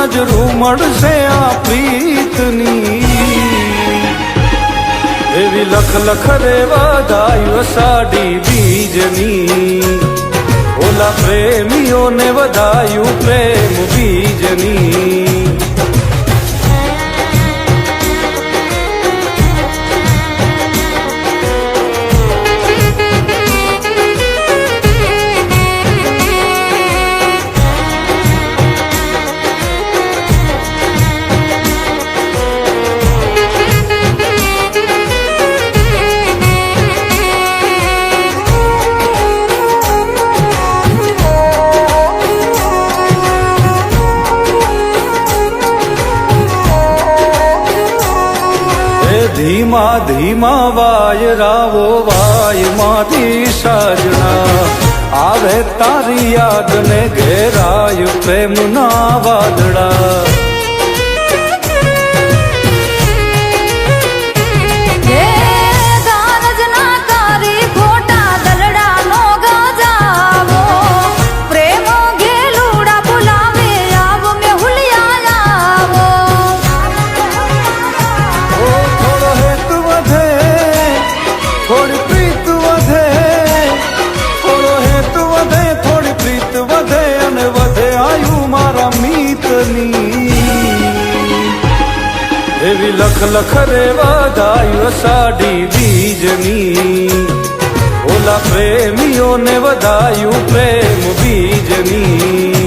હાજરું મળશે આ પ્રીતની એવી લખ લખ રે વધાયું અષાઢી બીજની ઓલા પ્રેમીઓને વધાયું પ્રેમ બીજની ધીમા ધીમા વાયરાવો વાયમાંથી સાજણા આવે તારી યાદ ને ઘેરાય પ્રેમના વાદળા એવી લખ લખ રે વધાયું અષાઢી બીજની ઓલા પ્રેમીઓને વધાયું પ્રેમ બીજની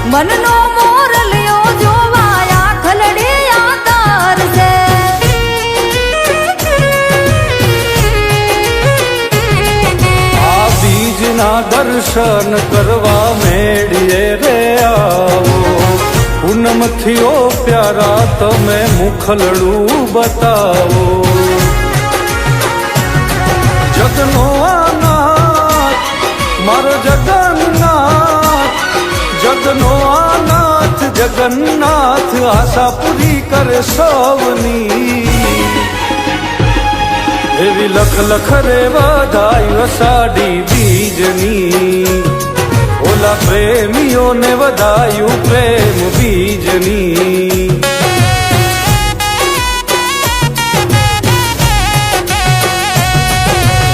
મનનો મોરલિયો જોવાયા ખલડિયા તારસે આ બીજના દર્શન કરવા મેળીએ રે આવો પૂનમથી ઓ પ્યારા તમે મુખલડું બતાવો જગનો આનાથ મારો જગન્નાથ જગનો આનાથ જગન્નાથ આશા પૂરી કરે સૌની એવી લખ લખ રે વધાયું અષાઢી બીજની ઓલા પ્રેમીઓને વધાયું પ્રેમ બીજની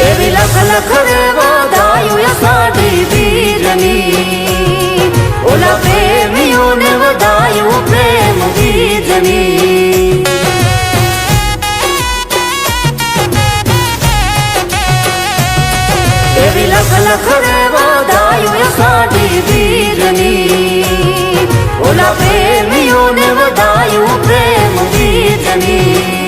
એવી લખ લખ રે વધાયું અષાઢી બીજની ઓલા પ્રેમીઓને વધાયું પ્રેમ બીજની એવી લખ લખ રે વધાયું અષાઢી બીજની ઓલા પ્રેમીઓને વધાયું પ્રેમ બીજની